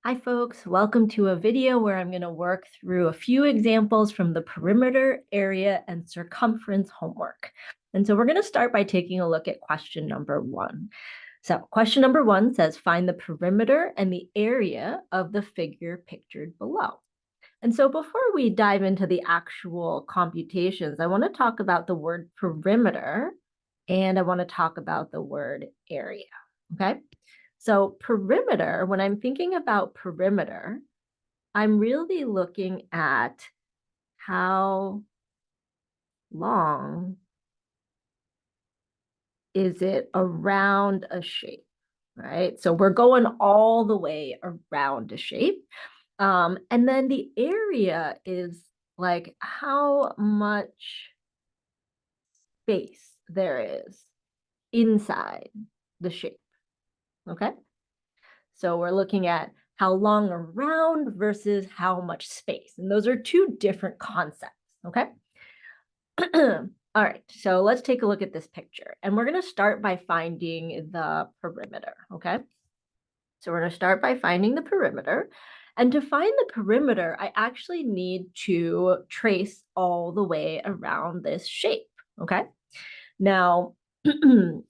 Hi folks, welcome to a video where I'm going to work through a few examples from the perimeter, area, and circumference homework. And so we're going to start by taking a look at question number 1. So question number 1 says, find the perimeter and the area of the figure pictured below. And so before we dive into the actual computations, I want to talk about the word perimeter and I want to talk about the word area, okay? So perimeter, when I'm thinking about perimeter, I'm really looking at how long is it around a shape, right? So we're going all the way around a shape. And then the area is like how much space there is inside the shape, okay? So we're looking at how long around versus how much space. And those are two different concepts, okay? All right, so let's take a look at this picture. And we're going to start by finding the perimeter, okay? So we're going to start by finding the perimeter. And to find the perimeter, I actually need to trace all the way around this shape, okay? Now,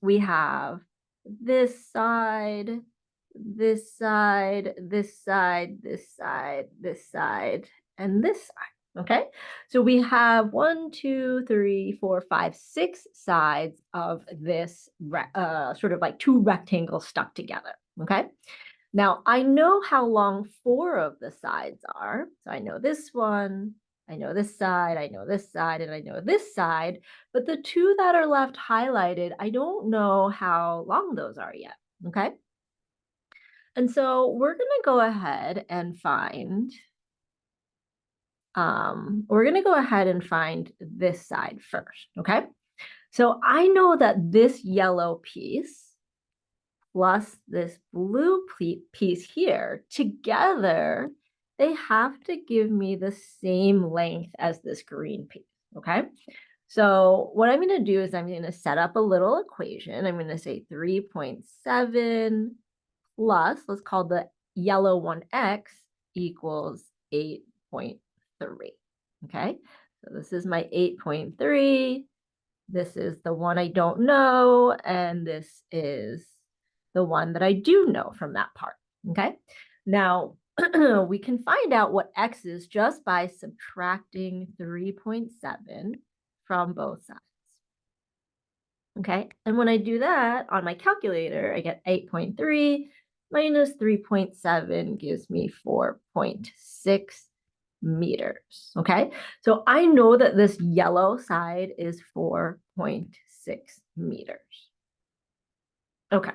we have this side, this side, this side, this side, this side, and this side, okay? So we have 1, 2, 3, 4, 5, 6 sides of this sort of like two rectangles stuck together, okay? Now, I know how long 4 of the sides are. So I know this one, I know this side, I know this side, and I know this side. But the 2 that are left highlighted, I don't know how long those are yet, okay? And so we're going to go ahead and find, this side first, okay? So I know that this yellow piece plus this blue piece here, together, they have to give me the same length as this green piece, okay? So what I'm going to do is I'm going to set up a little equation. I'm going to say 3.7 plus, let's call the yellow one x equals 8.3, okay? So this is my 8.3. This is the one I don't know, and this is the one that I do know from that part, okay? Now, we can find out what x is just by subtracting 3.7 from both sides, okay? And when I do that on my calculator, I get 8.3 minus 3.7 gives me 4.6 meters, okay? So I know that this yellow side is 4.6 meters. Okay,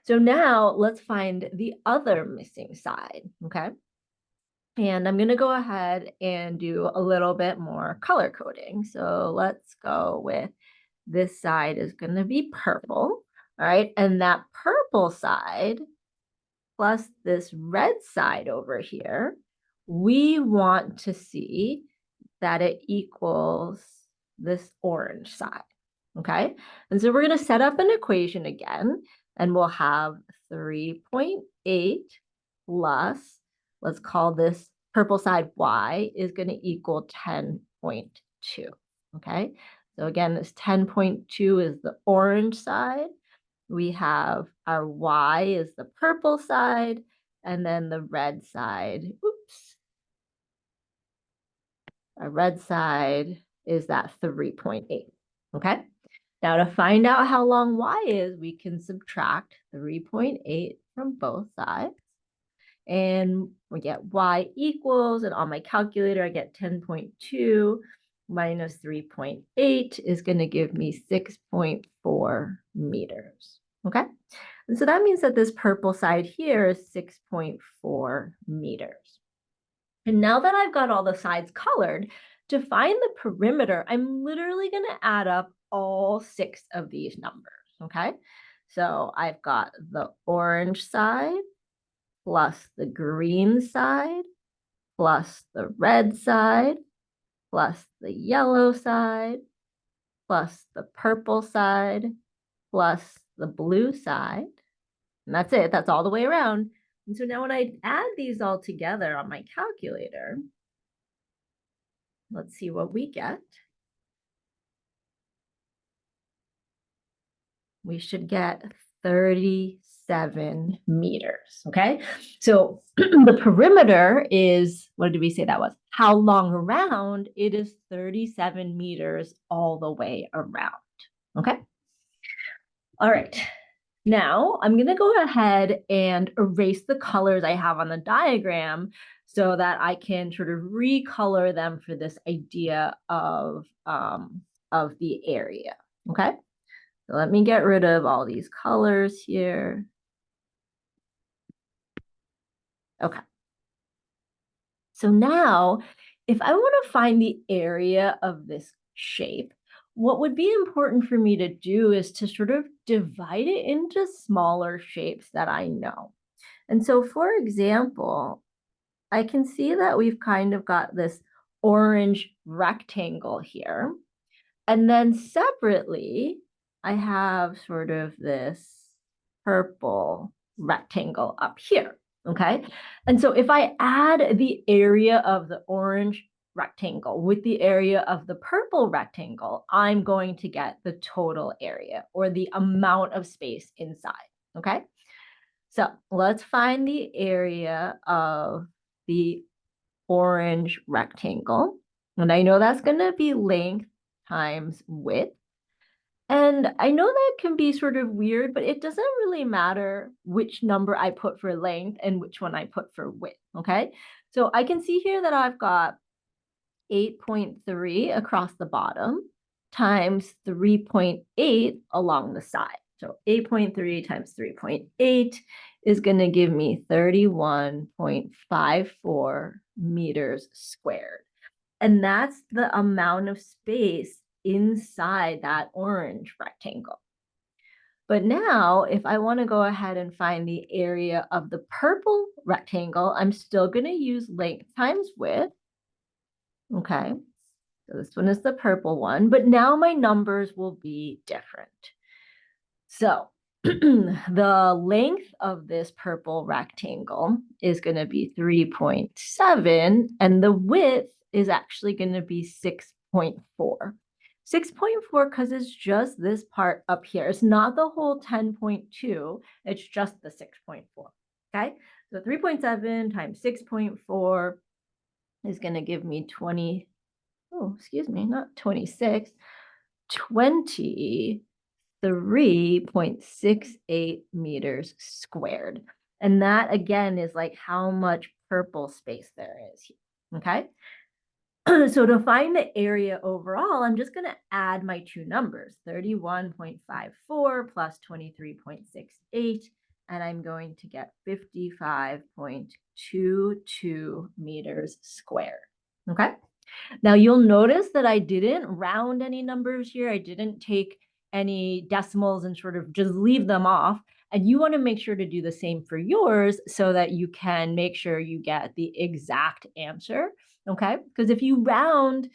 so now let's find the other missing side, okay? And I'm gonna go ahead and do a little bit more color coding. So let's go with this side is gonna be purple, all right? And that purple side plus this red side over here, we want to see that it equals this orange side, okay? And so we're going to set up an equation again, and we'll have 3.8 plus, let's call this purple side y, is going to equal 10.2, okay? So again, this 10.2 is the orange side. We have our y is the purple side, and then the red side, oops, our red side is that 3.8, okay? Now to find out how long y is, we can subtract 3.8 from both sides. And we get y equals, and on my calculator, I get 10.2 minus 3.8 is going to give me 6.4 meters, okay? And so that means that this purple side here is 6.4 meters. And now that I've got all the sides colored, to find the perimeter, I'm literally going to add up all 6 of these numbers, okay? So I've got the orange side plus the green side plus the red side plus the yellow side plus the purple side plus the blue side. And that's it. That's all the way around. And so now when I add these all together on my calculator, let's see what we get. We should get 37 meters, okay? So the perimeter is, what did we say that was? How long around? It is 37 meters all the way around, okay? All right. Now I'm going to go ahead and erase the colors I have on the diagram so that I can sort of recolor them for this idea of the area, okay? So let me get rid of all these colors here. Okay. So now, if I want to find the area of this shape, what would be important for me to do is to sort of divide it into smaller shapes that I know. And so, for example, I can see that we've kind of got this orange rectangle here. And then separately, I have sort of this purple rectangle up here, okay? And so if I add the area of the orange rectangle with the area of the purple rectangle, I'm going to get the total area or the amount of space inside, okay? So let's find the area of the orange rectangle. And I know that's going to be length times width. And I know that can be sort of weird, but it doesn't really matter which number I put for length and which one I put for width, okay? So I can see here that I've got 8.3 across the bottom times 3.8 along the side. So 8.3 times 3.8 is going to give me 31.54 meters squared. And that's the amount of space inside that orange rectangle. But now, if I want to go ahead and find the area of the purple rectangle, I'm still going to use length times width. Okay, so this one is the purple one, but now my numbers will be different. So the length of this purple rectangle is going to be 3.7, and the width is actually going to be 6.4. 6.4 because it's just this part up here. It's not the whole 10.2. It's just the 6.4. Okay, so 3.7 times 6.4 is going to give me 20. Oh, excuse me, not 26, 23.68 meters squared. And that again is like how much purple space there is here. Okay. So to find the area overall, I'm just going to add my two numbers, 31.54 plus 23.68, and I'm going to get 55.22 meters squared. Okay. Now you'll notice that I didn't round any numbers here. I didn't take any decimals and sort of just leave them off. And you want to make sure to do the same for yours so that you can make sure you get the exact answer. Okay. Because if you round,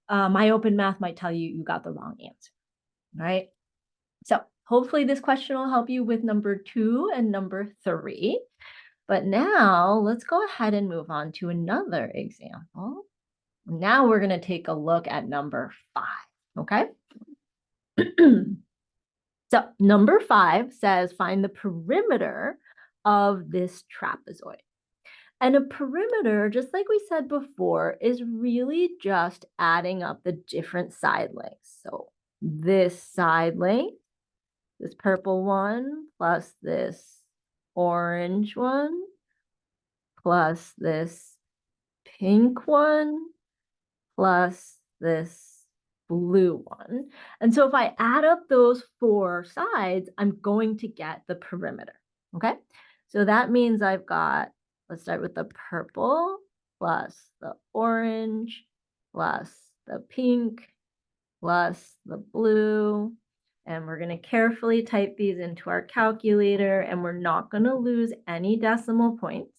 my open math might tell you you got the wrong answer. All right. So hopefully this question will help you with number 2 and number 3. But now let's go ahead and move on to another example. Now we're going to take a look at number 5, okay? So number 5 says find the perimeter of this trapezoid. And a perimeter, just like we said before, is really just adding up the different side lengths. So this side length, this purple one, plus this orange one, plus this pink one, plus this blue one. And so if I add up those 4 sides, I'm going to get the perimeter, okay? So that means I've got, let's start with the purple plus the orange plus the pink plus the blue. And we're going to carefully type these into our calculator, and we're not going to lose any decimal points.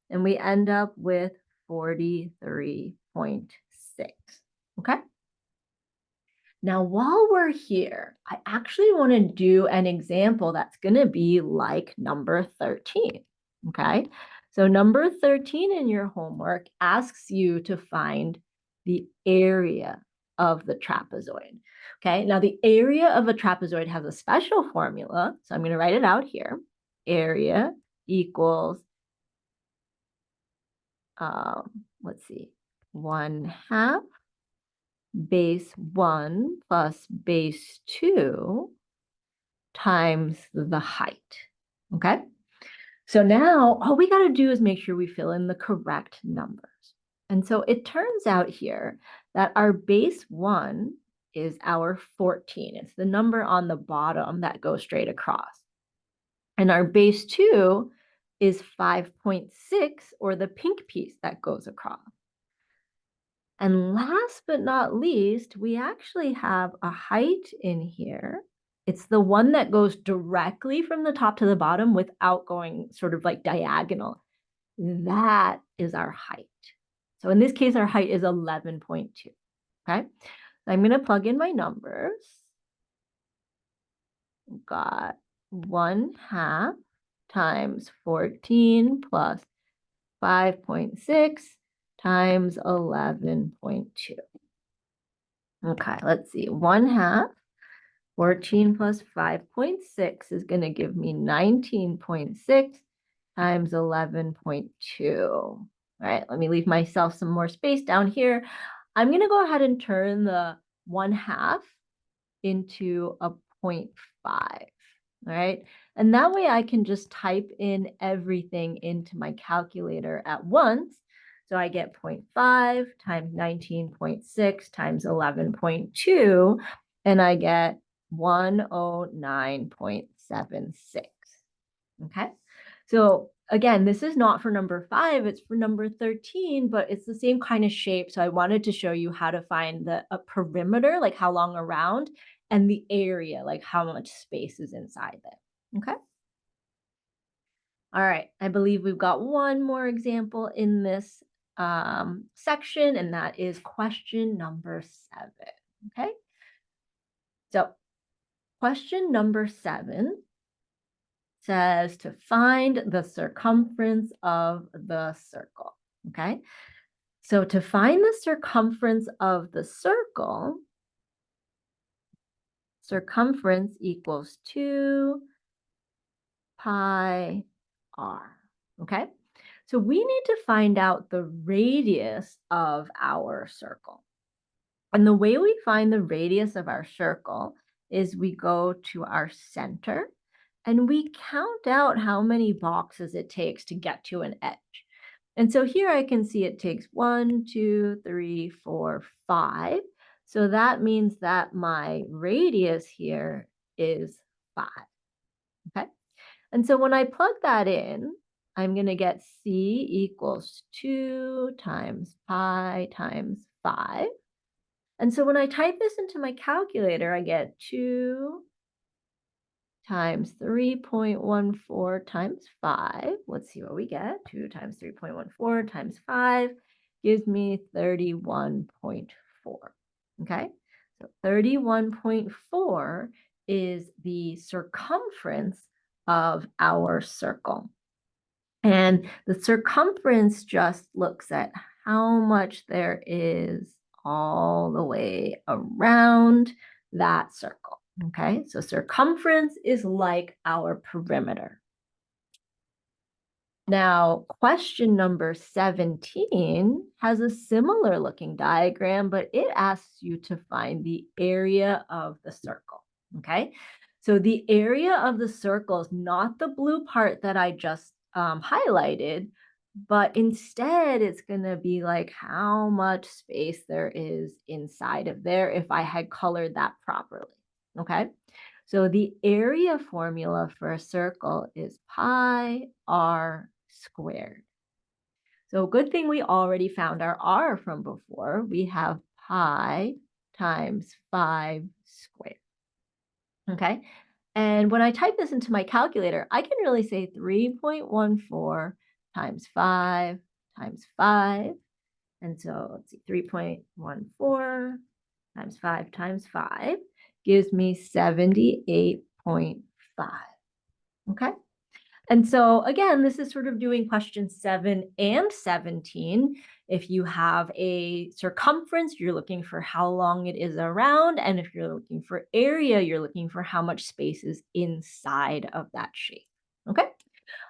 And we end up with 43.6. Okay. Now, while we're here, I actually want to do an example that's going to be like number 13. okay? So number 13 in your homework asks you to find the area of the trapezoid, okay? Now the area of a trapezoid has a special formula, so I'm going to write it out here. Area equals, let's see, 1/2 base 1 plus base 2 times the height, okay? So now all we got to do is make sure we fill in the correct numbers. And so it turns out here that our base 1 is our 14. It's the number on the bottom that goes straight across. And our base 2 is 5.6, or the pink piece that goes across. And last but not least, we actually have a height in here. It's the one that goes directly from the top to the bottom without going sort of like diagonal. That is our height. So in this case, our height is 11.2, okay? I'm going to plug in my numbers. We've got 1/2 times 14 plus 5.6 times 11.2. Okay, let's see. 1/2, 14 plus 5.6 is going to give me 19.6 times 11.2. All right, let me leave myself some more space down here. I'm going to go ahead and turn the 1/2 into a 0.5. All right, and that way I can just type in everything into my calculator at once. So I get 0.5 times 19.6 times 11.2, and I get 109.76. Okay, so again, this is not for number 5, it's for number 13, but it's the same kind of shape. So I wanted to show you how to find a perimeter, like how long around, and the area, like how much space is inside there. Okay. All right, I believe we've got one more example in this section, and that is question number 7. Okay, so question number 7 says to find the circumference of the circle, okay? So to find the circumference of the circle, circumference equals 2 pi r, okay? So we need to find out the radius of our circle. And the way we find the radius of our circle is we go to our center and we count out how many boxes it takes to get to an edge. And so here I can see it takes 1, 2, 3, 4, 5. So that means that my radius here is 5. Okay. And so when I plug that in, I'm going to get C equals 2 times pi times 5. And so when I type this into my calculator, I get 2 times 3.14 times 5. Let's see what we get. 2 times 3.14 times 5 gives me 31.4. Okay, so 31.4 is the circumference of our circle. And the circumference just looks at how much there is all the way around that circle. Okay, so circumference is like our perimeter. Now, question number 17 has a similar looking diagram, but it asks you to find the area of the circle. Okay, so the area of the circle is not the blue part that I just highlighted, but instead it's going to be like how much space there is inside of there if I had colored that properly. Okay, so the area formula for a circle is pi r squared. So good thing we already found our r from before. We have pi times 5 squared. Okay, and when I type this into my calculator, I can really say 3.14 times 5 times 5. And so let's see, 3.14 times 5 times 5 gives me 78.5. Okay. And so again, this is sort of doing question 7 and 17. If you have a circumference, you're looking for how long it is around. And if you're looking for area, you're looking for how much space is inside of that shape. Okay.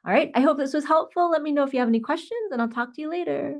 All right. I hope this was helpful. Let me know if you have any questions and I'll talk to you later.